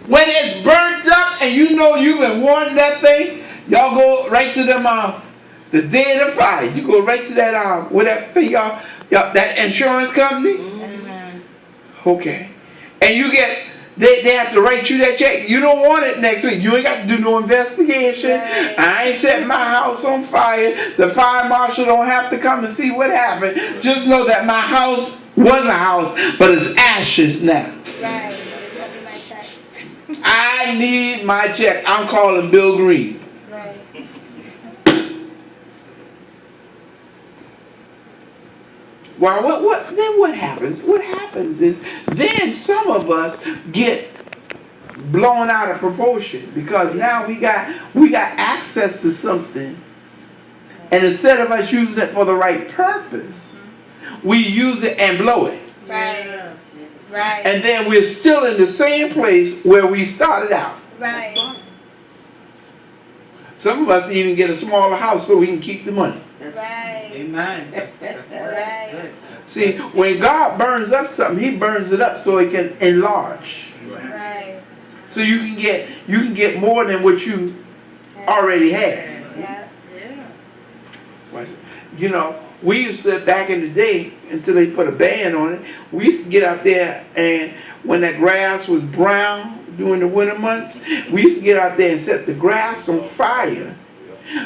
When it's burnt up and you know you've been wanting that thing, y'all go right to them the day of the fire. You go right to that with that thing y'all that insurance company. Okay. And you get they have to write you that check. You don't want it next week. You ain't got to do no investigation. Right. I ain't setting my house on fire. The fire marshal don't have to come and see what happened. Just know that my house was a house, but it's ashes now. Right. I need my check. I'm calling Bill Green. Right. Well, what happens? What happens is then some of us get blown out of proportion because now we got access to something, and instead of us using it for the right purpose, we use it and blow it. Right. Right. And then we're still in the same place where we started out. Right. Some of us even get a smaller house so we can keep the money. Right. Amen. Right. See, when God burns up something, He burns it up so it can enlarge. Right. So you can get more than what you already had. Yeah. You know, we used to, back in the day, until they put a ban on it, we used to get out there, and when that grass was brown during the winter months, we used to get out there and set the grass on fire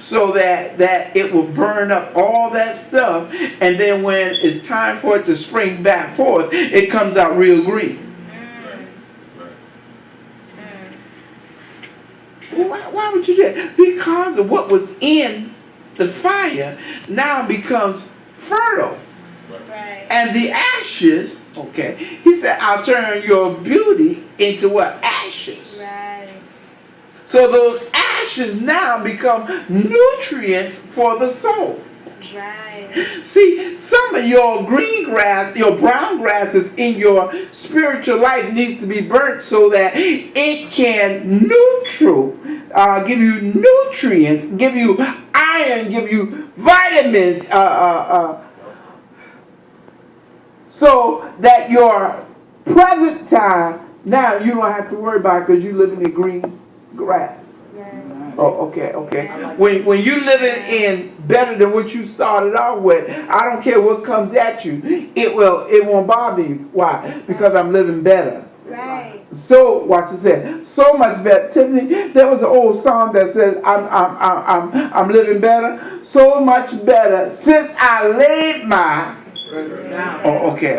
so that it will burn up all that stuff, and then when it's time for it to spring back forth, it comes out real green. Why would you do that? Because of what was in the fire now becomes fertile. Right. And the ashes, okay, He said, I'll turn your beauty into what? Ashes. Right. So those ashes now become nutrients for the soul. Right. See, some of your green grass, your brown grasses in your spiritual life needs to be burnt so that it can give you nutrients, give you iron, give you vitamins, so that your present time, now you don't have to worry about it because you live in the green grass. Oh, okay. When you living in better than what you started off with, I don't care what comes at you. It won't bother you. Why? Because I'm living better. Right. So watch it say, so much better. Tiffany, there was an old song that says, I'm living better, so much better since I laid my. Oh, okay.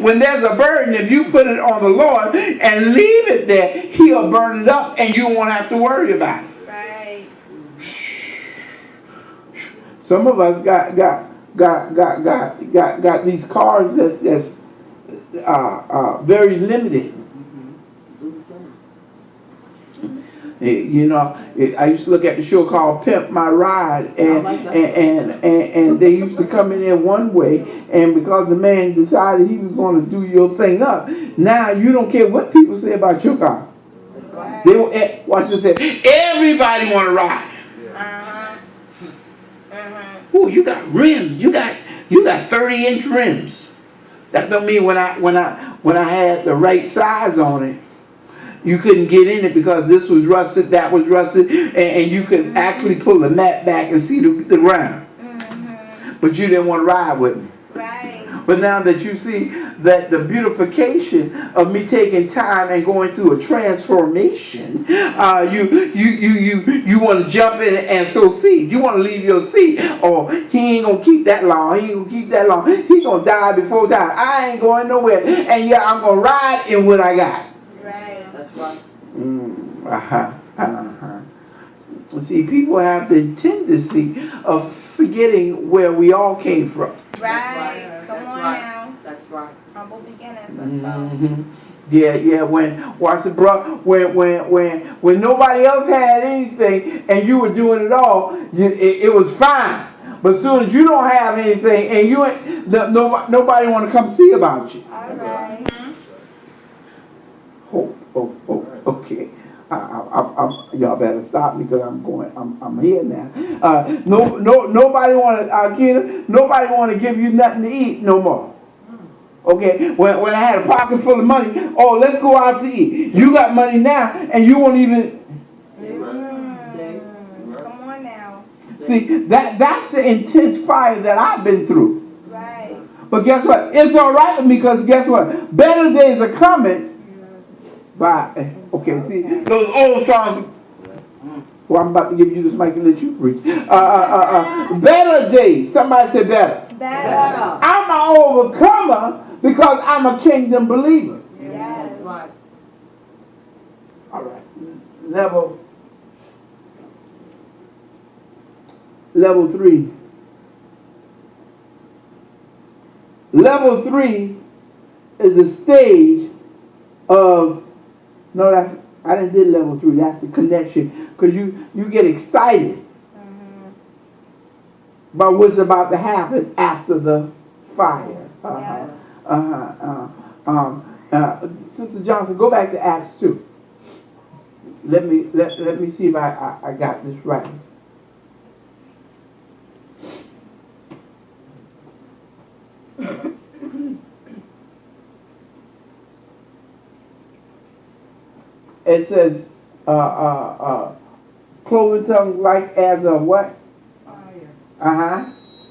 When there's a burden, if you put it on the Lord and leave it there, He'll burn it up, and you won't have to worry about it. Right. Some of us got these cars that's very limited. You know, I used to look at the show called Pimp My Ride, and they used to come in there one way, and because the man decided he was going to do your thing up, now you don't care what people say about your car. They watch this. Everybody want to ride. Ooh, you got rims. You got 30-inch rims. That don't mean when I had the right size on it, you couldn't get in it because this was rusted, that was rusted, and you could actually pull the mat back and see the ground. But you didn't want to ride with me. Right. But now that you see that the beautification of me taking time and going through a transformation, you want to jump in and sow seed. You want to leave your seed. Oh, he ain't going to keep that long. He ain't going to keep that long. He going to die before time. I ain't going nowhere. And yeah, I'm going to ride in what I got. Right. That's right. See, people have the tendency of forgetting where we all came from. Right. Come on now. That's right. Humble beginnings. Yeah. When nobody else had anything and you were doing it all, it was fine. But as soon as you don't have anything and you ain't, nobody want to come see about you. All right. Okay. Y'all better stop me because I'm here now. Nobody want to give you nothing to eat no more. Okay, when I had a pocket full of money, oh, let's go out to eat. You got money now, and you won't even. Come on now. See, that's the intense fire that I've been through. Right. But guess what? It's all right with me because guess what? Better days are coming. By okay, see those old songs. Well, I'm about to give you this mic and let you preach. Better days. Somebody say better. Better. I'm an overcomer because I'm a kingdom believer. Yes. Right. All right. Level 3. Level 3 is a stage of, no, I didn't do level 3. That's the connection, because you get excited about what's about to happen after the fire. Sister Johnson, go back to Acts 2. Let me see if I got this right. It says, cloven tongue like as a what? Fire. Uh-huh.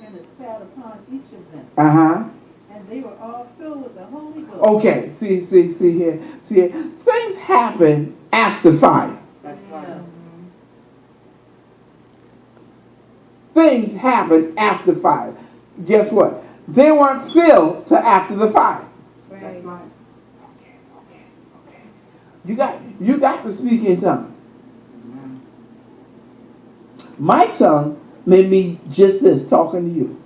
And it sat upon each of them. Uh-huh. And they were all filled with the Holy Ghost. Okay, see here. Things happen after fire. That's right. Things happen after fire. Guess what? They weren't filled till after the fire. That's right. Okay. You got to speak in tongues. My tongue made me just this, talking to you.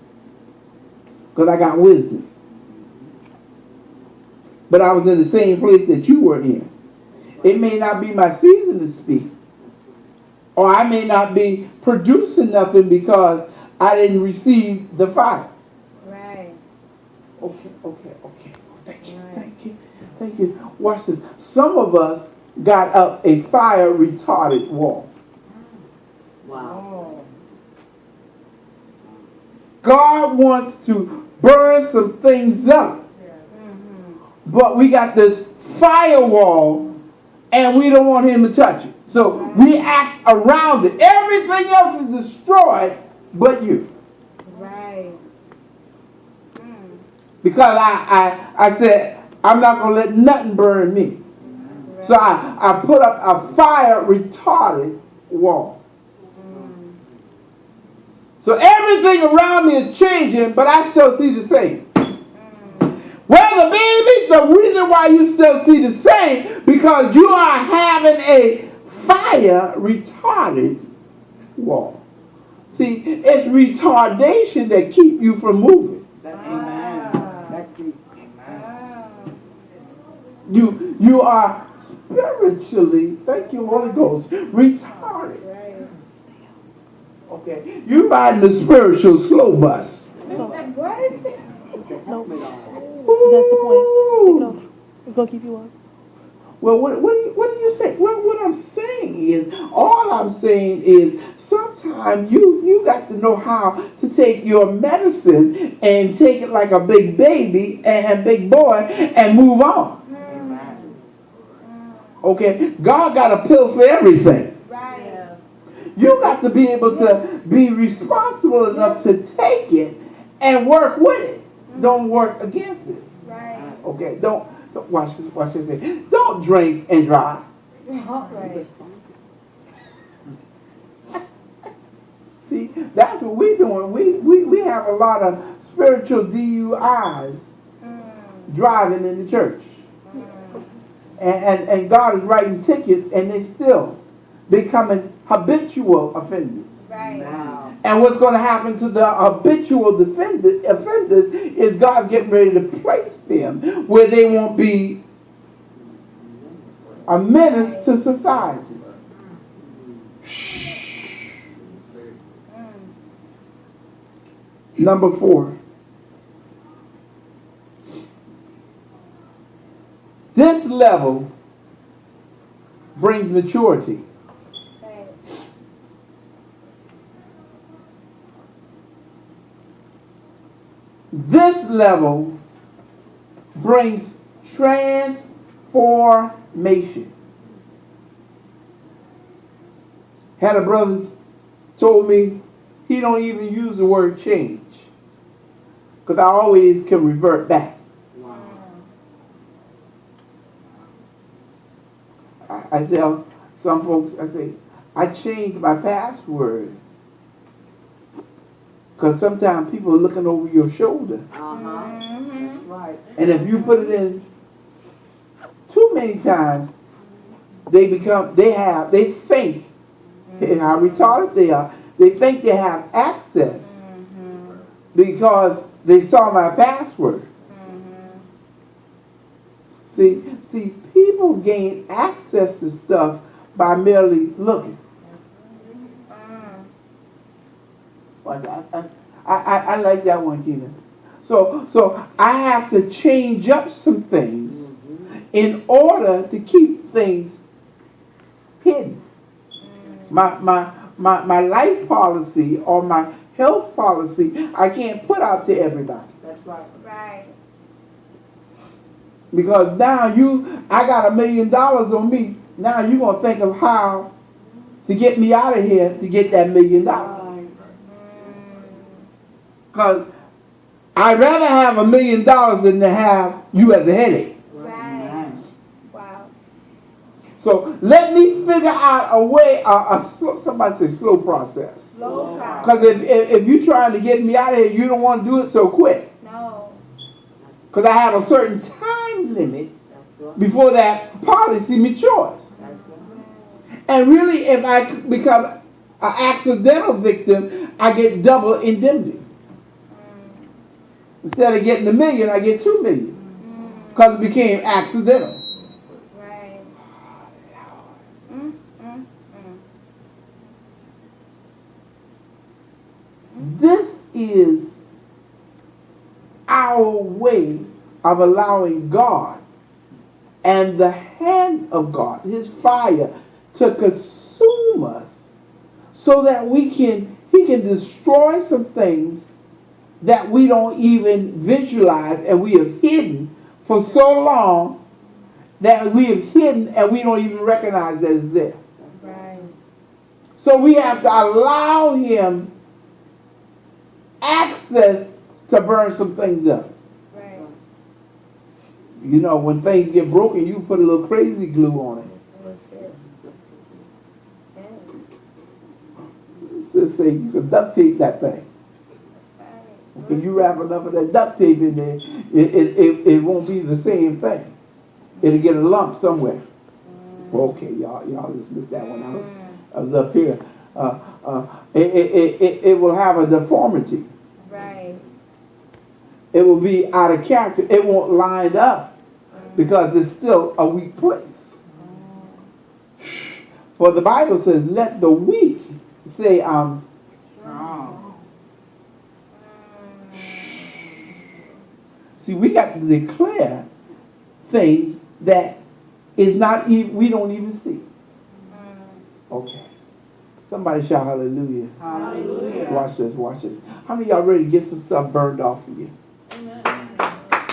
Because I got wisdom. But I was in the same place that you were in. It may not be my season to speak. Or I may not be producing nothing because I didn't receive the fire. Right. Okay. Thank you. Watch this. Some of us got up a fire retarded wall. Wow. God wants to burn some things up. But we got this firewall and we don't want him to touch it. So we act around it. Everything else is destroyed but you. Right. Because I said, I'm not going to let nothing burn me. So I put up a fire retarded wall. So everything around me is changing, but I still see the same. Well, the reason why you still see the same, because you are having a fire retarded wall. See, it's retardation that keep you from moving. Amen. That's deep. You are spiritually, thank you, Holy Ghost, retarded. Right. Okay, you riding the spiritual slow bus. What? No, that's the point. It's gonna keep you up. Well, what do you say? Well, what I'm saying is, all I'm saying is, sometimes you got to know how to take your medicine and take it like a big baby and big boy and move on. Okay, God got a pill for everything. Right. You got to be able to be responsible enough to take it and work with it. Don't work against it. Right. Okay, don't watch this. Don't drink and drive. Right. See, that's what we're doing. We have a lot of spiritual DUIs driving in the church. And God is writing tickets and they still becoming habitual offenders. Right. Wow. And what's going to happen to the habitual offenders is God getting ready to place them where they won't be a menace to society. Number 4. This level brings maturity. Right. This level brings transformation. Had a brother told me he don't even use the word change because I always can revert back. I tell some folks, I say, I changed my password because sometimes people are looking over your shoulder. That's right. And if you put it in too many times, they think how retarded they are. They think they have access because they saw my password. See, people gain access to stuff by merely looking. I like that one, Gina. So I have to change up some things in order to keep things hidden. My life policy or my health policy, I can't put out to everybody. That's right. Right. Because now I got $1 million on me. Now you're going to think of how to get me out of here to get that $1 million. Because I'd rather have $1 million than to have you as a headache. Right. Wow. So let me figure out a way, somebody say slow process. Slow process. Because if you're trying to get me out of here, you don't want to do it so quick. No. Because I have a certain time limit before that policy matures. And really, if I become an accidental victim, I get double indemnity. Instead of getting $1 million, I get $2 million. Because it became accidental. Right. This is our way of allowing God and the hand of God, His fire, to consume us so that He can destroy some things that we don't even visualize and we have hidden for so long that we have hidden and we don't even recognize that it's there. Right. So we have to allow Him access to burn some things up. Right. You know, when things get broken, you put a little crazy glue on it. Just say you can duct tape that thing. If you wrap enough of that duct tape in there, it won't be the same thing. It'll get a lump somewhere. Okay, y'all just missed that one. I was up here. It will have a deformity. Right. It will be out of character. It won't line up because it's still a weak place. For the Bible says, let the weak say, I'm strong. See, we got to declare things that is not even, we don't even see. Okay. Somebody shout hallelujah. Hallelujah. Watch this, watch this. How many of y'all ready to get some stuff burned off of you?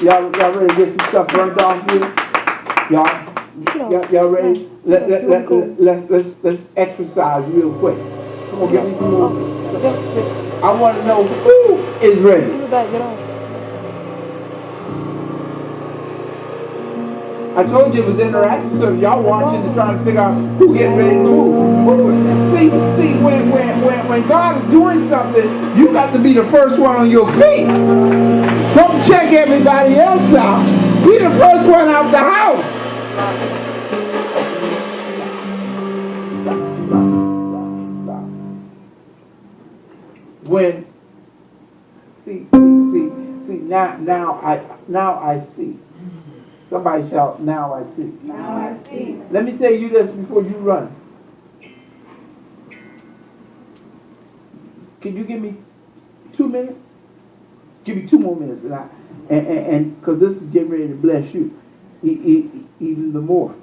Y'all ready to get some stuff burned off of you? Y'all ready? Let's exercise real quick. Come on, get me some more. I want to know who is ready. I told you it was interactive, so if y'all watching and trying to figure out who getting ready to move. See, when God is doing something, you got to be the first one on your feet. Don't check everybody else out. Be the first one out the house. When now I see. Somebody shout, now I see. Now I see. Let me tell you this before you run. Can you give me 2 minutes? Give me 2 more minutes, and because this is getting ready to bless you even the more.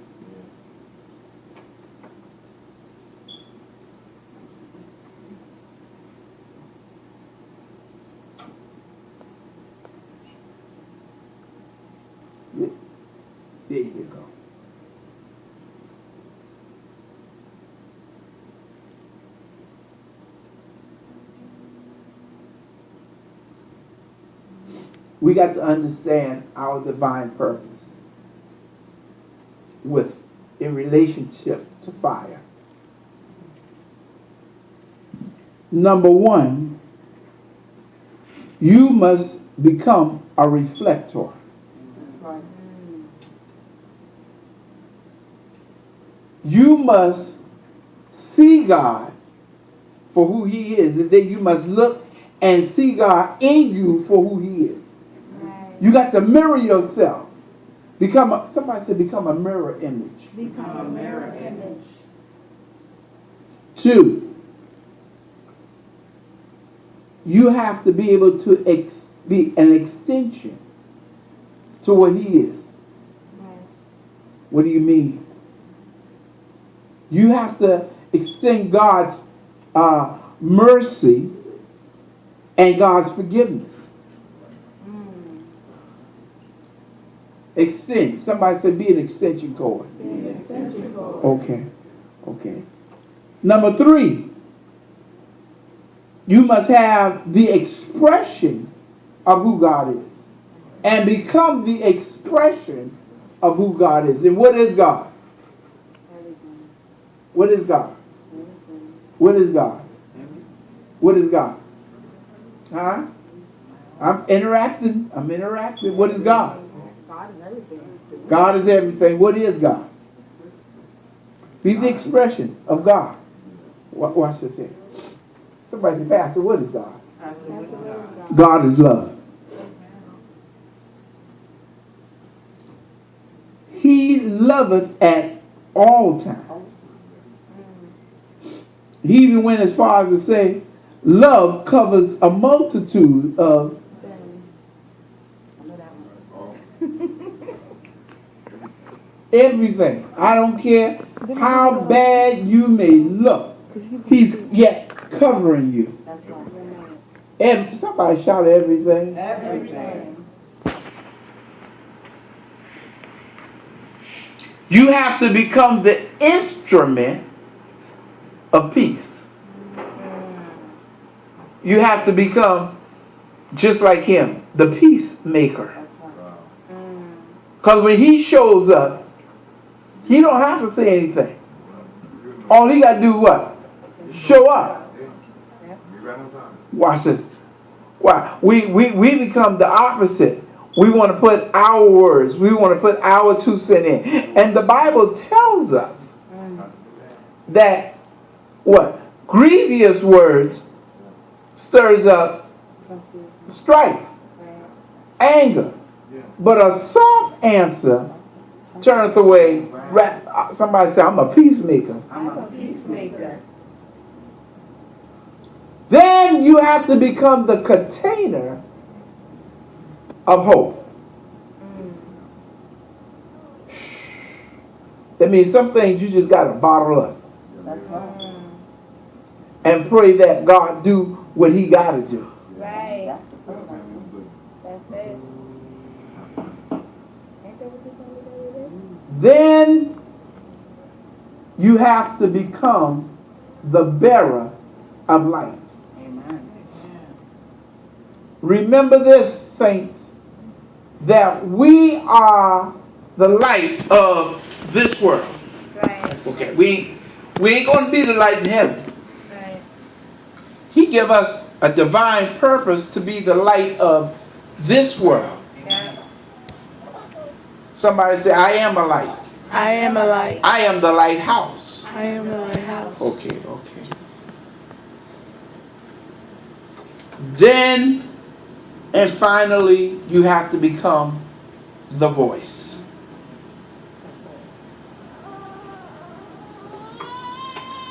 we got to understand our divine purpose in relationship to fire. Number one, you must become a reflector. Right. You must see God for who He is, and then you must look and see God in you for who He is. Right. You got to mirror yourself. Somebody said become a mirror image. Become a mirror image. 2, you have to be able to be an extension to what He is. Right. What do you mean? You have to extend God's mercy and God's forgiveness. Extend. Somebody said be an extension cord. Okay. Number 3, you must have the expression of who God is. And become the expression of who God is. And what is God? What is God? What is God? What is God? Huh? I'm interacting. What is God? God is everything. God is everything. What is God? He's the expression of God. Watch this here. Somebody said, Pastor, what is God? God is love. He loveth at all times. He even went as far as to say, love covers a multitude of everything. I don't care how bad you may look. He's yet covering you. Somebody shout everything. Everything. You have to become the instrument of peace. You have to become just like Him, the peacemaker. Because when He shows up, He don't have to say anything. All He got to do is what? Show up. Watch this. Why? We become the opposite. We want to put our words. We want to put our 2 cents in. And the Bible tells us that what? Grievous words stirs up strife, anger. But a soft answer turneth away. Somebody say, I'm a peacemaker. I'm a peacemaker. Then you have to become the container of hope. That means some things you just got to bottle up. And pray that God do what He got to do. Right. That's it. Ain't that what you're saying? Then you have to become the bearer of light. Amen. Remember this, saints, that we are the light of this world. Right. Okay, we ain't going to be the light in heaven. Right. He give us a divine purpose to be the light of this world. Yeah. Somebody say, I am a light. I am a light. I am the lighthouse. I am the lighthouse. Okay. Then, and finally, you have to become the voice.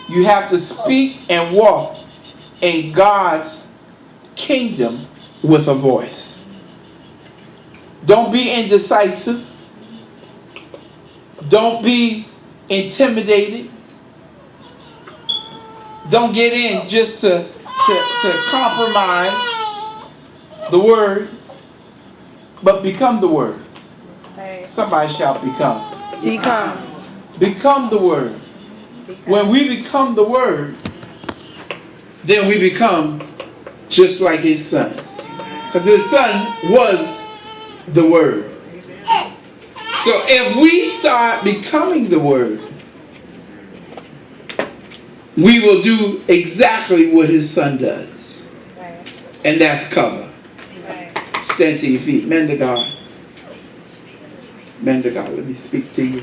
You have to speak and walk in God's kingdom with a voice. Don't be indecisive. Don't be intimidated. Don't get in just to compromise the word, but become the word. Right. Somebody shout become. Become. Become the word. When we become the word, then we become just like His Son. Because His Son was the Word. So if we start becoming the Word, we will do exactly what His Son does. Right. And that's cover. Right. Stand to your feet. Men to God. Men to God, let me speak to you.